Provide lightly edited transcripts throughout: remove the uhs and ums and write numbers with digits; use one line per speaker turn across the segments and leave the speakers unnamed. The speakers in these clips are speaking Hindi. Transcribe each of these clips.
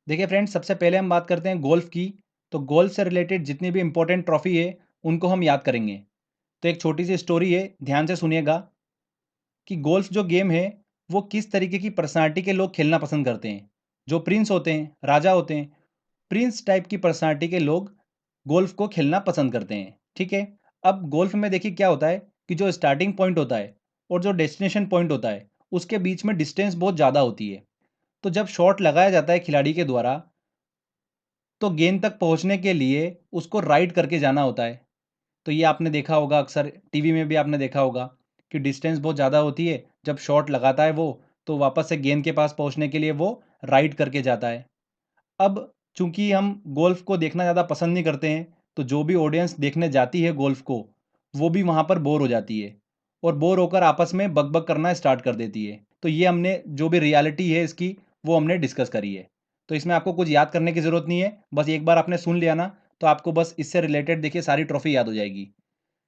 देखिए फ्रेंड्स, सबसे पहले हम बात करते हैं गोल्फ की। तो गोल्फ से रिलेटेड जितनी भी इंपॉर्टेंट ट्रॉफी है उनको हम याद करेंगे। तो एक छोटी सी स्टोरी है, ध्यान से सुनिएगा कि गोल्फ जो गेम है वो किस तरीके की पर्सनालिटी के लोग खेलना पसंद करते हैं। जो प्रिंस होते हैं, राजा होते हैं, प्रिंस टाइप की पर्सनालिटी के लोग गोल्फ को खेलना पसंद करते हैं। ठीक है। अब गोल्फ में देखिए क्या होता है कि जो स्टार्टिंग पॉइंट होता है और जो डेस्टिनेशन पॉइंट होता है उसके बीच में डिस्टेंस बहुत ज़्यादा होती है। तो जब शॉट लगाया जाता है खिलाड़ी के द्वारा, तो गेंद तक पहुंचने के लिए उसको राइड करके जाना होता है। तो ये आपने देखा होगा, अक्सर टीवी में भी आपने देखा होगा कि डिस्टेंस बहुत ज़्यादा होती है। जब शॉट लगाता है वो, तो वापस से गेंद के पास पहुंचने के लिए वो राइड करके जाता है। अब चूंकि हम गोल्फ को देखना ज़्यादा पसंद नहीं करते हैं, तो जो भी ऑडियंस देखने जाती है गोल्फ को, वो भी वहाँ पर बोर हो जाती है और बोर होकर आपस में बकबक करना स्टार्ट कर देती है। तो ये हमने जो भी रियलिटी है इसकी, वो हमने डिस्कस करी है। तो इसमें आपको कुछ याद करने की ज़रूरत नहीं है, बस एक बार आपने सुन लिया ना, तो आपको बस इससे रिलेटेड देखिए सारी ट्रॉफी याद हो जाएगी।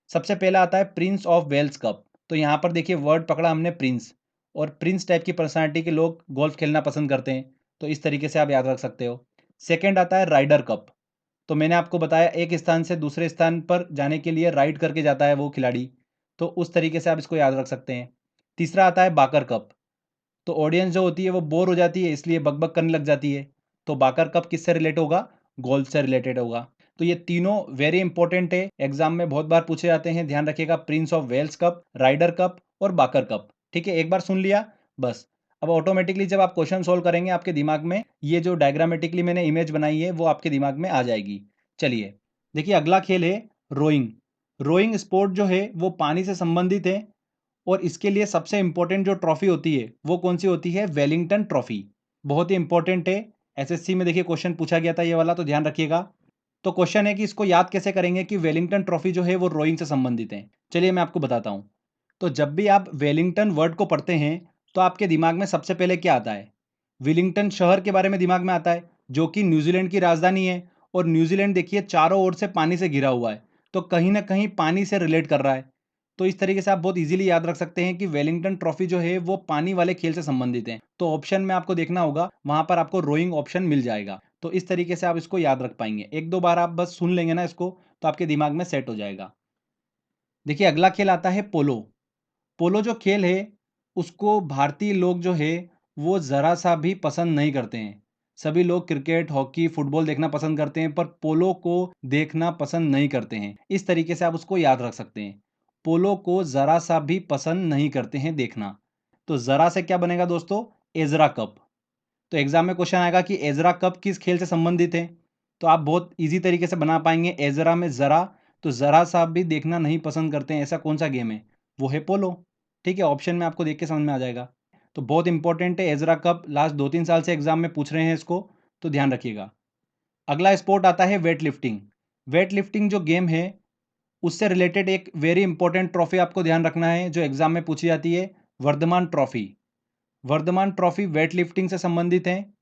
सबसे पहला आता है प्रिंस ऑफ वेल्स कप। तो यहाँ पर देखिए वर्ड पकड़ा हमने प्रिंस, और प्रिंस टाइप की पर्सनालिटी के लोग गोल्फ खेलना पसंद करते हैं। तो इस तरीके से आप याद रख सकते हो। सेकंड आता है राइडर कप। तो मैंने आपको बताया एक स्थान से दूसरे स्थान पर जाने के लिए राइड करके जाता है वो खिलाड़ी। तो उस तरीके से आप इसको याद रख सकते हैं। तीसरा आता है बाकर कप। तो ऑडियंस जो होती है वो बोर हो जाती है, इसलिए बकबक करने लग जाती है। तो बाकर कप किससे रिलेट होगा? गोल्फ से रिलेटेड होगा। तो ये तीनों वेरी इंपॉर्टेंट है, एग्जाम में बहुत बार पूछे जाते हैं, ध्यान रखिएगा। Prince of Wales cup, Ryder cup और बाकर कप। ठीक है, एक बार सुन लिया बस। अब ऑटोमेटिकली जब आप क्वेश्चन सोल्व करेंगे, आपके दिमाग में ये जो डायग्रामेटिकली मैंने इमेज बनाई है वो आपके दिमाग में आ जाएगी। चलिए, देखिए अगला खेल है रोइंग। रोइंग स्पोर्ट जो है वो पानी से संबंधित है, और इसके लिए सबसे इंपॉर्टेंट जो ट्रॉफी होती है वो कौन सी होती है? Wellington trophy. बहुत ही इंपॉर्टेंट है, एसएससी में देखिए क्वेश्चन पूछा गया था ये वाला, तो ध्यान रखिएगा। तो क्वेश्चन है कि इसको याद कैसे करेंगे कि वेलिंगटन ट्रॉफी जो है वो रोइंग से संबंधित है। चलिए मैं आपको बताता हूँ। तो जब भी आप वेलिंगटन वर्ड को पढ़ते हैं, तो आपके दिमाग में सबसे पहले क्या आता है? विलिंगटन शहर के बारे में दिमाग में आता है, जो कि न्यूजीलैंड की राजधानी है। और न्यूजीलैंड देखिए चारों ओर से पानी से घिरा हुआ है, तो कहीं ना कहीं पानी से रिलेट कर रहा है। तो इस तरीके से आप बहुत इजीली याद रख सकते हैं कि वेलिंगटन ट्रॉफी जो है वो पानी वाले खेल से संबंधित है। तो ऑप्शन में आपको देखना होगा, वहां पर आपको रोइंग ऑप्शन मिल जाएगा। तो इस तरीके से आप इसको याद रख पाएंगे। एक दो बार आप बस सुन लेंगे ना इसको, तो आपके दिमाग में सेट हो जाएगा। देखिए अगला खेल आता है पोलो। पोलो जो खेल है उसको भारतीय लोग जो है वो ज़रा सा भी पसंद नहीं करते हैं। सभी लोग क्रिकेट, हॉकी, फुटबॉल देखना पसंद करते हैं, पर पोलो को देखना पसंद नहीं करते हैं। इस तरीके से आप उसको याद रख सकते हैं। पोलो को ज़रा सा भी पसंद नहीं करते हैं देखना। तो ज़रा से क्या बनेगा दोस्तों? Ezra cup. तो एग्जाम में क्वेश्चन आएगा कि एजरा कप किस खेल से संबंधित है, तो आप बहुत इजी तरीके से बना पाएंगे। एजरा में जरा, तो जरा सा भी देखना नहीं पसंद करते हैं, ऐसा कौन सा गेम है? वो है पोलो। ठीक है, ऑप्शन में आपको देख के समझ में आ जाएगा। तो बहुत इंपॉर्टेंट है एजरा कप, लास्ट 2-3 साल से एग्जाम में पूछ रहे हैं इसको, तो ध्यान रखिएगा। अगला स्पोर्ट आता है वेट लिफ्टिंग। वेट लिफ्टिंग जो गेम है उससे रिलेटेड एक वेरी इंपॉर्टेंट ट्रॉफी आपको ध्यान रखना है, जो एग्जाम में पूछी जाती है, Vardhman trophy. Vardhman trophy weight lifting से संबंधित है।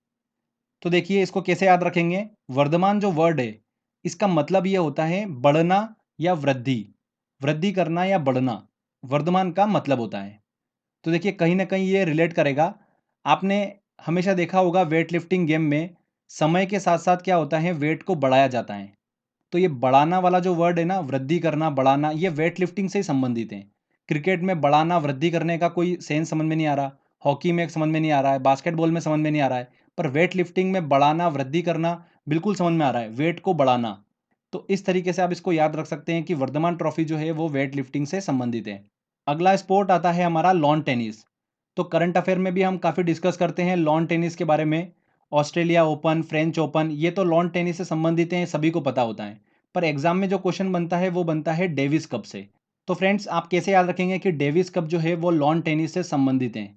तो देखिए इसको कैसे याद रखेंगे? वर्धमान जो वर्ड है इसका मतलब ये होता है बढ़ना या वृद्धि, वृद्धि करना या बढ़ना, वर्धमान का मतलब होता है। तो देखिए कहीं ना कहीं ये रिलेट करेगा। आपने हमेशा देखा होगा वेट लिफ्टिंग गेम में समय के साथ साथ क्या होता है, वेट को बढ़ाया जाता है। तो ये बढ़ाना वाला जो वर्ड है ना, वृद्धि करना, बढ़ाना, ये वेट लिफ्टिंग से ही संबंधित है। क्रिकेट में बढ़ाना, वृद्धि करने का कोई सेंस समझ में नहीं आ रहा, हॉकी में समझ में नहीं आ रहा है, बास्केटबॉल में समझ में नहीं आ रहा है, पर वेट लिफ्टिंग में बढ़ाना, वृद्धि करना बिल्कुल समझ में आ रहा है, वेट को बढ़ाना। तो इस तरीके से आप इसको याद रख सकते हैं कि वर्धमान ट्रॉफी जो है वो वेट लिफ्टिंग से संबंधित है। अगला स्पोर्ट आता है हमारा लॉन टेनिस। तो करंट अफेयर में भी हम काफ़ी डिस्कस करते हैं लॉन टेनिस के बारे में। ऑस्ट्रेलिया ओपन, फ्रेंच ओपन, ये तो लॉन टेनिस से संबंधित हैं, सभी को पता होता है। पर एग्जाम में जो क्वेश्चन बनता है वो बनता है डेविस कप से। तो फ्रेंड्स आप कैसे याद रखेंगे कि डेविस कप जो है वो लॉन टेनिस से संबंधित है?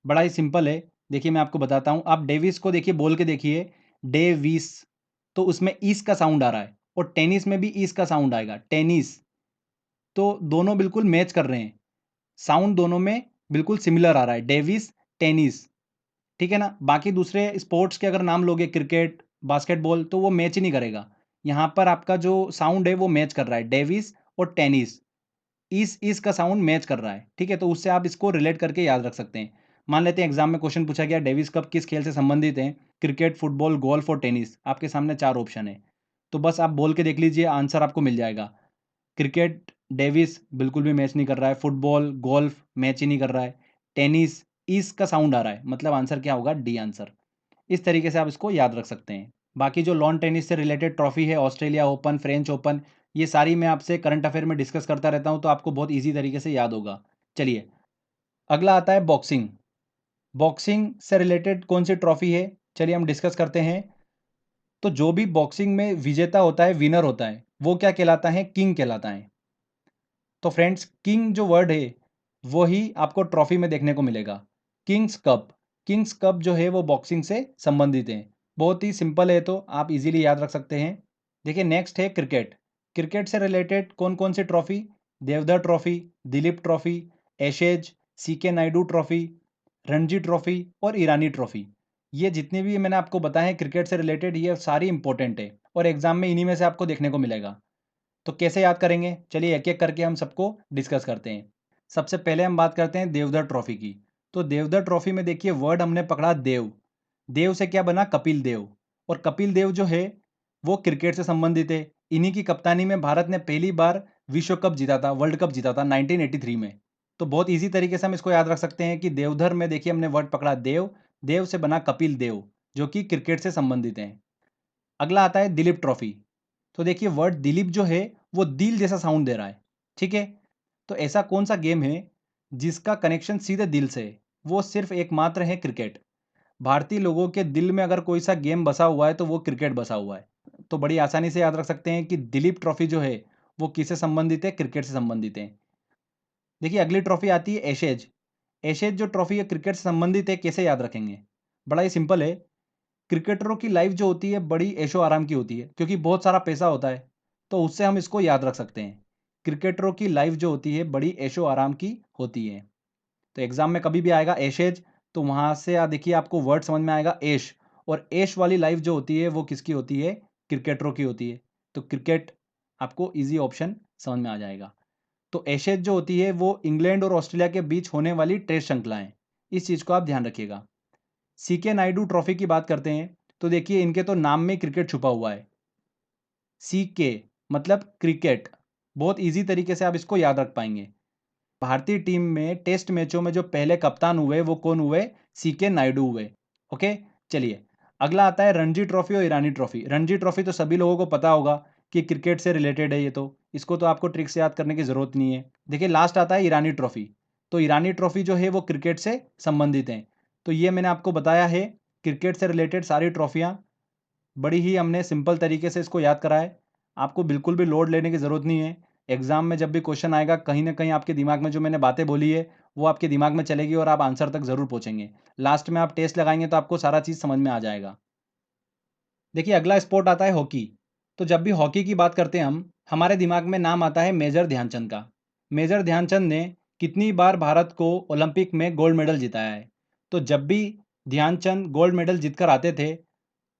बड़ा ही सिंपल है। देखिए मैं आपको बताता हूँ, आप डेविस को देखिए, बोल के देखिए, डेविस। तो उसमें ईस का साउंड आ रहा है, और टेनिस में भी ईस का साउंड आएगा, टेनिस। तो दोनों बिल्कुल मैच कर रहे हैं, साउंड दोनों में बिल्कुल सिमिलर आ रहा है, डेविस, टेनिस। ठीक है ना? बाकी दूसरे स्पोर्ट्स के अगर नाम लोगे, क्रिकेट, बास्केटबॉल, तो वो मैच ही नहीं करेगा। यहाँ पर आपका जो साउंड है वो मैच कर रहा है, डेविस और टेनिस, इस का साउंड मैच कर रहा है। ठीक है, तो उससे आप इसको रिलेट करके याद रख सकते हैं। मान लेते हैं एग्जाम में क्वेश्चन पूछा गया डेविस कप किस खेल से संबंधित है, क्रिकेट, फुटबॉल, गोल्फ और टेनिस। आपके सामने 4 ऑप्शन है, तो बस आप बोल के देख लीजिए, आंसर आपको मिल जाएगा। क्रिकेट, डेविस बिल्कुल भी मैच नहीं कर रहा है, फुटबॉल, गोल्फ मैच ही नहीं कर रहा है, टेनिस, ईस का साउंड आ रहा है, मतलब आंसर क्या होगा, डी आंसर। इस तरीके से आप इसको याद रख सकते हैं। बाकी जो लॉन टेनिस से रिलेटेड ट्रॉफी है, ऑस्ट्रेलिया ओपन, फ्रेंच ओपन, ये सारी मैं आपसे करंट अफेयर में डिस्कस करता रहता हूँ, तो आपको बहुत ईजी तरीके से याद होगा। चलिए, अगला आता है बॉक्सिंग। बॉक्सिंग से रिलेटेड कौन सी ट्रॉफी है, चलिए हम डिस्कस करते हैं। तो जो भी बॉक्सिंग में विजेता होता है, विनर होता है, वो क्या कहलाता है, किंग कहलाता है। तो फ्रेंड्स, किंग जो वर्ड है वो ही आपको ट्रॉफी में देखने को मिलेगा। किंग्स कप, किंग्स कप जो है वो बॉक्सिंग से संबंधित है। बहुत ही सिंपल है, तो आप इजीली याद रख सकते हैं। देखिए, नेक्स्ट है क्रिकेट। क्रिकेट से रिलेटेड कौन कौन सी trophy, Deodhar trophy, Duleep trophy, Ashes, CK Naidu trophy, Ranji trophy और ईरानी ट्रॉफी, ये जितनी भी मैंने आपको बताए हैं क्रिकेट से रिलेटेड, ये सारी इंपॉर्टेंट है और एग्जाम में इन्हीं में से आपको देखने को मिलेगा। तो कैसे याद करेंगे, चलिए एक एक करके हम सबको डिस्कस करते हैं। सबसे पहले हम बात करते हैं देवधर ट्रॉफी की। तो देवधर ट्रॉफी में देखिए, वर्ड हमने पकड़ा देव। देव से क्या बना, कपिल देव। और कपिल देव जो है वो क्रिकेट से संबंधित है। इन्हीं की कप्तानी में भारत ने पहली बार विश्व कप जीता था, वर्ल्ड कप जीता था 1983 में। तो बहुत इजी तरीके से हम इसको याद रख सकते हैं कि देवधर में देखिए हमने वर्ड पकड़ा देव, देव से बना कपिल देव, जो कि क्रिकेट से संबंधित है। अगला आता है दिलीप ट्रॉफी। तो देखिए, वर्ड दिलीप जो है वो दिल जैसा साउंड दे रहा है, ठीक है। तो ऐसा कौन सा गेम है जिसका कनेक्शन सीधे दिल से है, वो सिर्फ एकमात्र है क्रिकेट। भारतीय लोगों के दिल में अगर कोई सा गेम बसा हुआ है तो वो क्रिकेट बसा हुआ है। तो बड़ी आसानी से याद रख सकते हैं कि दिलीप ट्रॉफी जो है वो किससे संबंधित है, क्रिकेट से संबंधित है। देखिए, अगली ट्रॉफी आती है एशेज। एशेज जो ट्रॉफी है क्रिकेट से संबंधित है, कैसे याद रखेंगे, बड़ा ही सिंपल है। क्रिकेटरों की लाइफ जो होती है बड़ी ऐशो आराम की होती है, क्योंकि बहुत सारा पैसा होता है, तो उससे हम इसको याद रख सकते हैं। क्रिकेटरों की लाइफ जो होती है बड़ी ऐशो आराम की होती है। तो एग्जाम में कभी भी आएगा ऐशेज, तो वहां से देखिए आपको वर्ड समझ में आएगा ऐश। और ऐश वाली लाइफ जो होती है वो किसकी होती है, क्रिकेटरों की होती है। तो क्रिकेट आपको इजी ऑप्शन समझ में आ जाएगा। तो ऐशेज जो होती है वो इंग्लैंड और ऑस्ट्रेलिया के बीच होने वाली टेस्ट श्रृंखला है, इस चीज को आप ध्यान रखिएगा। सीके नायडू ट्रॉफी की बात करते हैं, तो देखिए इनके तो नाम में क्रिकेट छुपा हुआ है। सीके मतलब क्रिकेट, बहुत इजी तरीके से आप इसको याद रख पाएंगे। भारतीय टीम में टेस्ट मैचों में जो पहले कप्तान हुए वो कौन हुए, सीके नायडू हुए। ओके, चलिए अगला आता है रणजी ट्रॉफी और ईरानी ट्रॉफी। रणजी ट्रॉफी तो सभी लोगों को पता होगा कि क्रिकेट से रिलेटेड है, ये तो इसको तो आपको ट्रिक से याद करने की जरूरत नहीं है। देखिए, लास्ट आता है ईरानी ट्रॉफी। तो ईरानी ट्रॉफी जो है वो क्रिकेट से संबंधित है। तो ये मैंने आपको बताया है, क्रिकेट से रिलेटेड सारी ट्रॉफियाँ बड़ी ही हमने सिंपल तरीके से इसको याद करा है। आपको बिल्कुल भी लोड लेने की ज़रूरत नहीं है। एग्जाम में जब भी क्वेश्चन आएगा, कहीं ना कहीं आपके दिमाग में जो मैंने बातें बोली है वो आपके दिमाग में चलेगी और आप आंसर तक ज़रूर पहुंचेंगे। लास्ट में आप टेस्ट लगाएंगे तो आपको सारा चीज़ समझ में आ जाएगा। देखिए, अगला स्पोर्ट आता है हॉकी। तो जब भी हॉकी की बात करते हैं हम, हमारे दिमाग में नाम आता है मेजर ध्यानचंद का। मेजर ध्यानचंद ने कितनी बार भारत को ओलंपिक में गोल्ड मेडल जिताया है। तो जब भी ध्यानचंद गोल्ड मेडल जीतकर आते थे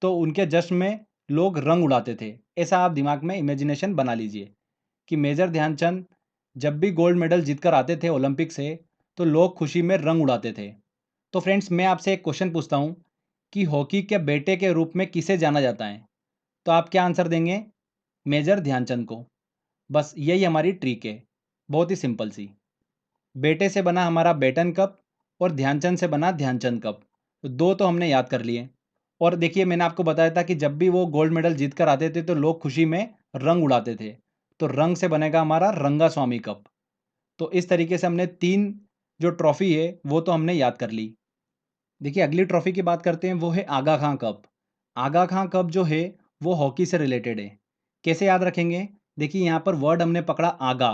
तो उनके जश्न में लोग रंग उड़ाते थे। ऐसा आप दिमाग में इमेजिनेशन बना लीजिए कि मेजर ध्यानचंद जब भी गोल्ड मेडल जीतकर आते थे ओलंपिक से, तो लोग खुशी में रंग उड़ाते थे। तो फ्रेंड्स, मैं आपसे एक क्वेश्चन पूछता हूँ कि हॉकी के बेटे के रूप में किसे जाना जाता है, तो आप क्या आंसर देंगे, मेजर ध्यानचंद को। बस यही हमारी ट्रिक है, बहुत ही सिंपल सी। बेटे से बना हमारा बेटन कप और ध्यानचंद से बना ध्यानचंद कप, तो दो तो हमने याद कर लिए। और देखिए, मैंने आपको बताया था कि जब भी वो गोल्ड मेडल जीत कर आते थे तो लोग खुशी में रंग उड़ाते थे। तो रंग से बनेगा हमारा रंगा स्वामी कप। तो इस तरीके से हमने तीन जो ट्रॉफी है वो तो हमने याद कर ली। देखिए, अगली ट्रॉफी की बात करते हैं, वो है आगा खां कप। आगा खां कप जो है वो हॉकी से रिलेटेड है। कैसे याद रखेंगे, देखिए यहाँ पर वर्ड हमने पकड़ा आगा।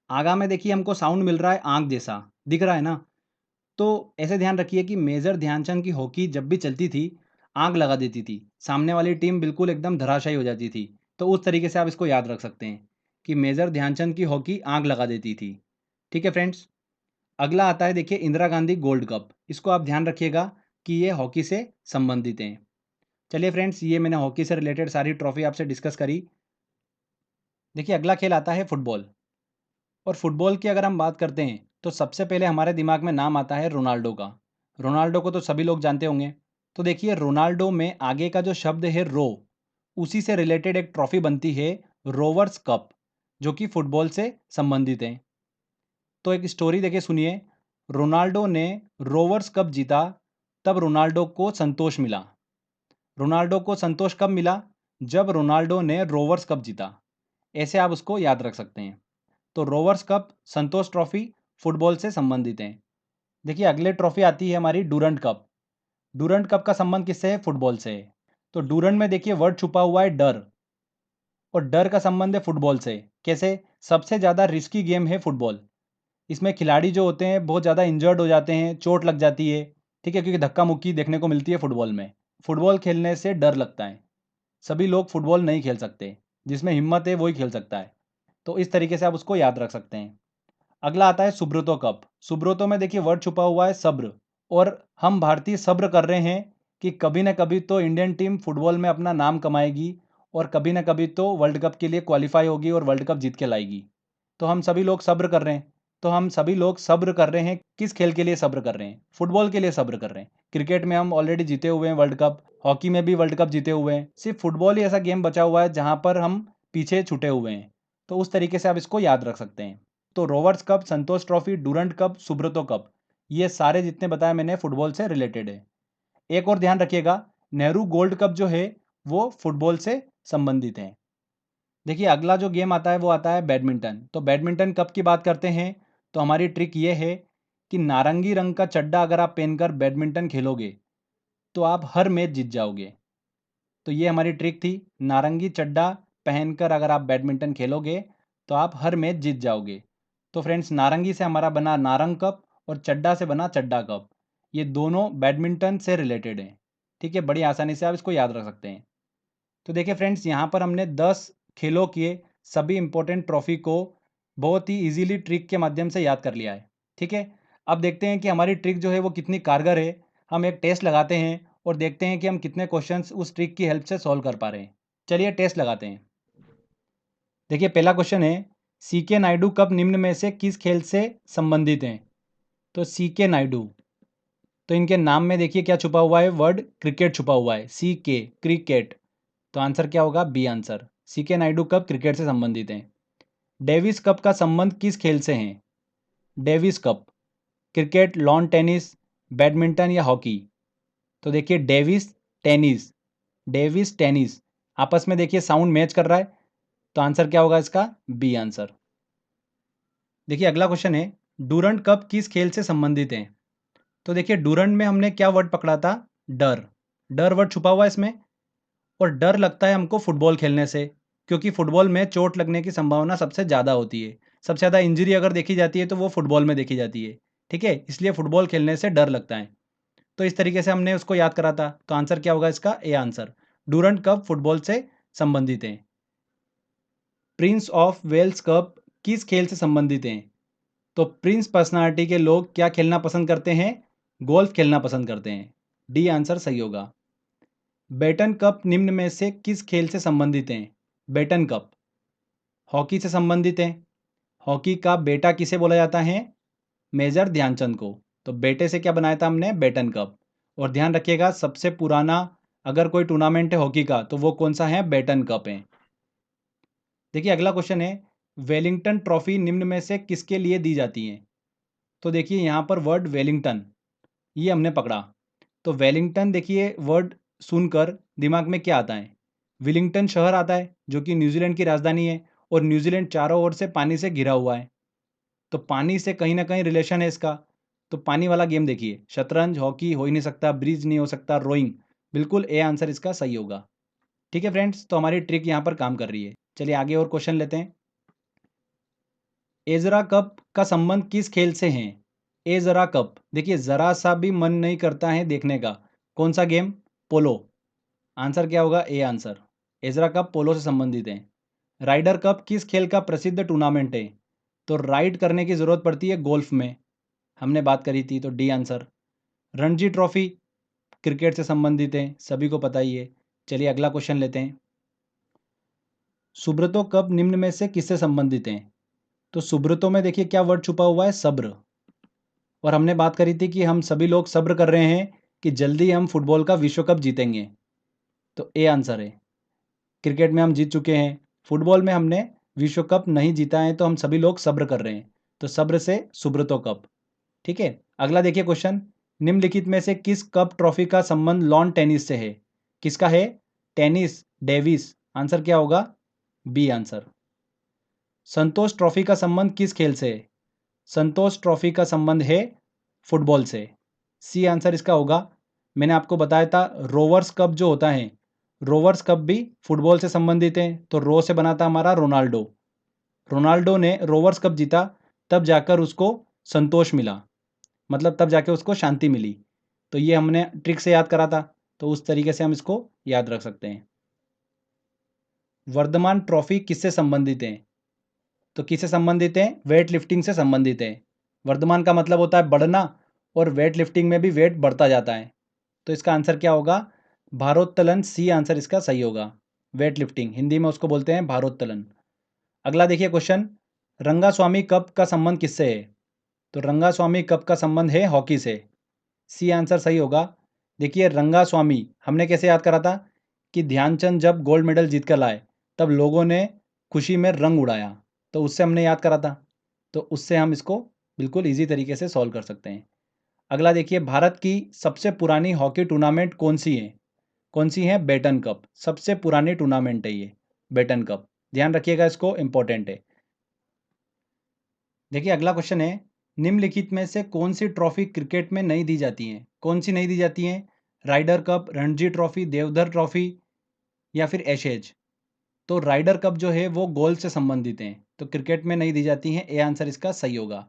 आगा में देखिए हमको साउंड मिल रहा है आंख जैसा, दिख रहा है ना। तो ऐसे ध्यान रखिए कि मेजर ध्यानचंद की हॉकी जब भी चलती थी, आग लगा देती थी, सामने वाली टीम बिल्कुल एकदम धराशायी हो जाती थी। तो उस तरीके से आप इसको याद रख सकते हैं कि मेजर ध्यानचंद की हॉकी आग लगा देती थी। ठीक है फ्रेंड्स, अगला आता है देखिए इंदिरा गांधी गोल्ड कप। इसको आप ध्यान रखिएगा कि ये हॉकी से संबंधित हैं। चलिए फ्रेंड्स, ये मैंने हॉकी से रिलेटेड सारी ट्रॉफी आपसे डिस्कस करी। देखिए, अगला खेल आता है फुटबॉल। और फुटबॉल की अगर हम बात करते हैं तो सबसे पहले हमारे दिमाग में नाम आता है रोनाल्डो का। रोनाल्डो को तो सभी लोग जानते होंगे। तो देखिए रोनाल्डो में आगे का जो शब्द है रो, उसी से रिलेटेड एक ट्रॉफी बनती है, रोवर्स कप, जो कि फुटबॉल से संबंधित है। तो एक स्टोरी देखिए सुनिए। रोनाल्डो ने रोवर्स कप जीता, तब रोनाल्डो को संतोष मिला। रोनाल्डो को संतोष कब मिला? जब रोनाल्डो ने रोवर्स कप जीता। ऐसे आप उसको याद रख सकते हैं। तो Rovers cup, Santosh trophy football से संबंधित है। देखिए अगले ट्रॉफी आती है हमारी डूरंट कप। डूरंट कप का संबंध किससे है? फुटबॉल से है। तो डूरंट में देखिए वर्ड छुपा हुआ है डर, और डर का संबंध है फुटबॉल से। कैसे? सबसे ज़्यादा रिस्की गेम है फुटबॉल। इसमें खिलाड़ी जो होते हैं बहुत ज़्यादा इंजर्ड हो जाते हैं, चोट लग जाती है, ठीक है, क्योंकि धक्का मुक्की देखने को मिलती है फुटबॉल में। फुटबॉल खेलने से डर लगता है, सभी लोग फुटबॉल नहीं खेल सकते, जिसमें हिम्मत है वही खेल सकता है। तो इस तरीके से आप उसको याद रख सकते हैं। अगला आता है सुब्रतो कप। सुब्रतो में देखिए वर्ड छुपा हुआ है सब्र, और हम भारतीय सब्र कर रहे हैं कि कभी ना कभी तो इंडियन टीम फुटबॉल में अपना नाम कमाएगी, और कभी ना कभी तो वर्ल्ड कप के लिए क्वालिफाई होगी और वर्ल्ड कप जीत के लाएगी। तो हम सभी लोग सब्र कर रहे हैं। तो हम सभी लोग सब्र कर रहे हैं, किस खेल के लिए सब्र कर रहे हैं? फुटबॉल के लिए सब्र कर रहे हैं। क्रिकेट में हम ऑलरेडी जीते हुए हैं वर्ल्ड कप, हॉकी में भी वर्ल्ड कप जीते हुए हैं। सिर्फ फुटबॉल ही ऐसा गेम बचा हुआ है जहां पर हम पीछे छूटे हुए हैं। तो उस तरीके से आप इसको याद रख सकते हैं। तो Rovers cup, Santosh trophy, Durand cup, Subroto cup, ये सारे जितने बताए मैंने फुटबॉल से रिलेटेड है। एक और ध्यान रखिएगा, नेहरू गोल्ड कप जो है वो फुटबॉल से संबंधित है। देखिए अगला जो गेम आता है वो आता है बैडमिंटन। तो बैडमिंटन कप की बात करते हैं तो हमारी ट्रिक ये है कि नारंगी रंग का चड्डा अगर आप पहनकर बैडमिंटन खेलोगे तो आप हर मैच जीत जाओगे। तो ये हमारी ट्रिक थी, नारंगी चड्डा पहनकर अगर आप बैडमिंटन खेलोगे तो आप हर मैच जीत जाओगे। तो फ्रेंड्स नारंगी से हमारा बना नारंग कप, और चड्डा से बना चड्डा कप। ये दोनों बैडमिंटन से रिलेटेड हैं। ठीक है, बड़ी आसानी से आप इसको याद रख सकते हैं। तो देखिए फ्रेंड्स यहाँ पर हमने 10 खेलों के सभी इंपॉर्टेंट ट्रॉफी को बहुत ही इजीली ट्रिक के माध्यम से याद कर लिया है। ठीक है, अब देखते हैं कि हमारी ट्रिक जो है वो कितनी कारगर है। हम एक टेस्ट लगाते हैं और देखते हैं कि हम कितने क्वेश्चंस उस ट्रिक की हेल्प से सॉल्व कर पा रहे हैं। चलिए टेस्ट लगाते हैं। देखिए पहला क्वेश्चन है, सी के नायडू कब निम्न में से किस खेल से संबंधित हैं? तो सी के नायडू, तो इनके नाम में देखिए क्या छुपा हुआ है? वर्ड क्रिकेट छुपा हुआ है, सी के, क्रिकेट। तो आंसर क्या होगा? B answer. सी के नायडू कप क्रिकेट से संबंधित हैं। डेविस कप का संबंध किस खेल से है? Davis cup, cricket, lawn tennis, badminton या हॉकी? तो देखिए डेविस टेनिस, डेविस टेनिस, आपस में देखिए साउंड मैच कर रहा है। तो आंसर क्या होगा इसका? B answer. देखिए अगला क्वेश्चन है, डूरंट कप किस खेल से संबंधित है? तो देखिए डूरंट में हमने क्या वर्ड पकड़ा था? डर। डर वर्ड छुपा हुआ है इसमें, और डर लगता है हमको फुटबॉल खेलने से, क्योंकि फुटबॉल में चोट लगने की संभावना सबसे ज़्यादा होती है। सबसे ज़्यादा इंजरी अगर देखी जाती है तो वो फुटबॉल में देखी जाती है। ठीक है, इसलिए फुटबॉल खेलने से डर लगता है। तो इस तरीके से हमने उसको याद करा था। तो आंसर क्या होगा इसका? A answer. Durand cup football से संबंधित है। प्रिंस ऑफ वेल्स कप किस खेल से संबंधित हैं? तो प्रिंस पर्सनालिटी के लोग क्या खेलना पसंद करते हैं? गोल्फ खेलना पसंद करते हैं। डी आंसर सही होगा। बेटन कप निम्न में से किस खेल से संबंधित हैं? बेटन कप हॉकी से संबंधित है। हॉकी का बेटा किसे बोला जाता है? मेजर ध्यानचंद को। तो बेटे से क्या बनाया था हमने? Beighton cup. और ध्यान रखिएगा सबसे पुराना अगर कोई टूर्नामेंट है हॉकी का तो वो कौन सा है? बेटन कप है। देखिए अगला क्वेश्चन है, वेलिंगटन ट्रॉफी निम्न में से किसके लिए दी जाती है? तो देखिए यहाँ पर वर्ड वेलिंगटन ये हमने पकड़ा। तो वेलिंगटन देखिए वर्ड सुनकर दिमाग में क्या आता है? विलिंगटन शहर आता है जो कि न्यूजीलैंड की राजधानी है, और न्यूजीलैंड चारों ओर से पानी से घिरा हुआ है। तो पानी से कहीं ना कहीं रिलेशन है इसका। तो पानी वाला गेम देखिए, शतरंज, हॉकी हो ही नहीं सकता, ब्रिज नहीं हो सकता, रोइंग, बिल्कुल ए आंसर इसका सही होगा। ठीक है फ्रेंड्स, तो हमारी ट्रिक यहाँ पर काम कर रही है। चलिए आगे और क्वेश्चन लेते हैं। एजरा कप का संबंध किस खेल से है? एजरा कप देखिए जरा सा भी मन नहीं करता है देखने का। कौन सा गेम? पोलो। आंसर क्या होगा? A answer. एजरा कप पोलो से संबंधित है। राइडर कप किस खेल का प्रसिद्ध टूर्नामेंट है? तो राइड करने की जरूरत पड़ती है गोल्फ में, हमने बात करी थी, तो D answer. Ranji trophy cricket से संबंधित है, सभी को पता ही है। चलिए अगला क्वेश्चन लेते हैं। सुब्रतो कप निम्न में से किससे संबंधित हैं? तो सुब्रतो में देखिए क्या वर्ड छुपा हुआ है? सब्र। और हमने बात करी थी कि हम सभी लोग सब्र कर रहे हैं कि जल्दी हम फुटबॉल का विश्व कप जीतेंगे। तो ए आंसर है। क्रिकेट में हम जीत चुके हैं, फुटबॉल में हमने विश्व कप नहीं जीता है, तो हम सभी लोग सब्र कर रहे हैं। तो सब्र से सुब्रतो कप। ठीक है, अगला देखिए क्वेश्चन। निम्नलिखित में से किस कप ट्रॉफी का संबंध लॉन टेनिस से है? किसका है? Tennis, Davis. आंसर क्या होगा? B answer. संतोष ट्रॉफी का संबंध किस खेल से है? संतोष ट्रॉफी का संबंध है फुटबॉल से। सी आंसर इसका होगा। मैंने आपको बताया था रोवर्स कप जो होता है, रोवर्स कप भी फुटबॉल से संबंधित है। तो रो से बना था हमारा रोनाल्डो। रोनाल्डो ने रोवर्स कप जीता, तब जाकर उसको संतोष मिला, मतलब तब जाके उसको शांति मिली। तो ये हमने ट्रिक से याद करा था, तो उस तरीके से हम इसको याद रख सकते हैं। वर्धमान ट्रॉफी किससे संबंधित है? तो किससे संबंधित है? वेट लिफ्टिंग से संबंधित है। वर्धमान का मतलब होता है बढ़ना, और वेट लिफ्टिंग में भी वेट बढ़ता जाता है। तो इसका आंसर क्या होगा? भारोत्तोलन। सी आंसर इसका सही होगा। वेट लिफ्टिंग हिंदी में उसको बोलते हैं भारोत्तोलन। अगला देखिए क्वेश्चन। रंगास्वामी कप का संबंध किससे है? तो रंगास्वामी कप का संबंध है हॉकी से। सी आंसर सही होगा। देखिए रंगास्वामी हमने कैसे याद करा था कि ध्यानचंद जब गोल्ड मेडल जीत कर लाए, तब लोगों ने खुशी में रंग उड़ाया, तो उससे हमने याद करा था। तो उससे हम इसको बिल्कुल इजी तरीके से सॉल्व कर सकते हैं। अगला देखिए, भारत की सबसे पुरानी हॉकी टूर्नामेंट कौन सी है? कौन सी है? Beighton cup. सबसे पुरानी टूर्नामेंट है ये, बेटन कप। ध्यान रखिएगा, इसको इंपॉर्टेंट है। देखिए अगला क्वेश्चन है, निम्नलिखित में से कौन सी ट्रॉफी क्रिकेट में नहीं दी जाती हैं? कौन सी नहीं दी जाती हैं? Ryder cup, Ranji trophy, Deodhar trophy, या फिर एशेज। तो राइडर कप जो है वो गोल्फ से संबंधित हैं, तो क्रिकेट में नहीं दी जाती हैं। ए आंसर इसका सही होगा।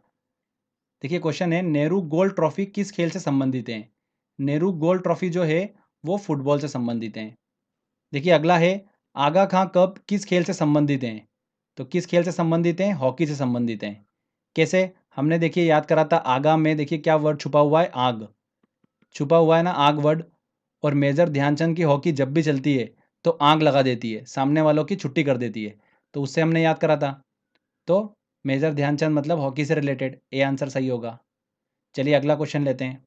देखिए क्वेश्चन है, नेहरू गोल्ड ट्रॉफी किस खेल से संबंधित है? नेहरू गोल्ड ट्रॉफी जो है वो फुटबॉल से संबंधित है। देखिए अगला है, आगा खां कप किस खेल से संबंधित हैं? तो किस खेल से संबंधित हैं? हॉकी से संबंधित हैं। कैसे? हमने देखिए याद करा था, आगा में देखिए क्या वर्ड छुपा हुआ है? आग छुपा हुआ है ना, आग वर्ड। और मेजर ध्यानचंद की हॉकी जब भी चलती है तो आग लगा देती है, सामने वालों की छुट्टी कर देती है। तो उससे हमने याद करा था। तो मेजर ध्यानचंद मतलब हॉकी से रिलेटेड। ए आंसर सही होगा। चलिए अगला क्वेश्चन लेते हैं।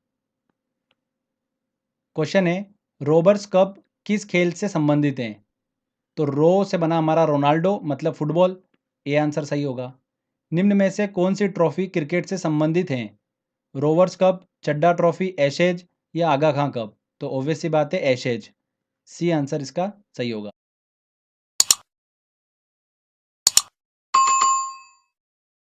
क्वेश्चन है, रोबर्स कप किस खेल से संबंधित हैं? तो रो से बना हमारा रोनाल्डो, मतलब फुटबॉल। ए आंसर सही होगा। निम्न में से कौन सी ट्रॉफी क्रिकेट से संबंधित हैं? रोवर्स कप, चड्डा ट्रॉफी, एशेज, या आगा खां कप। तो ऑब्वियस सी बात है एशेज। सी आंसर इसका सही होगा।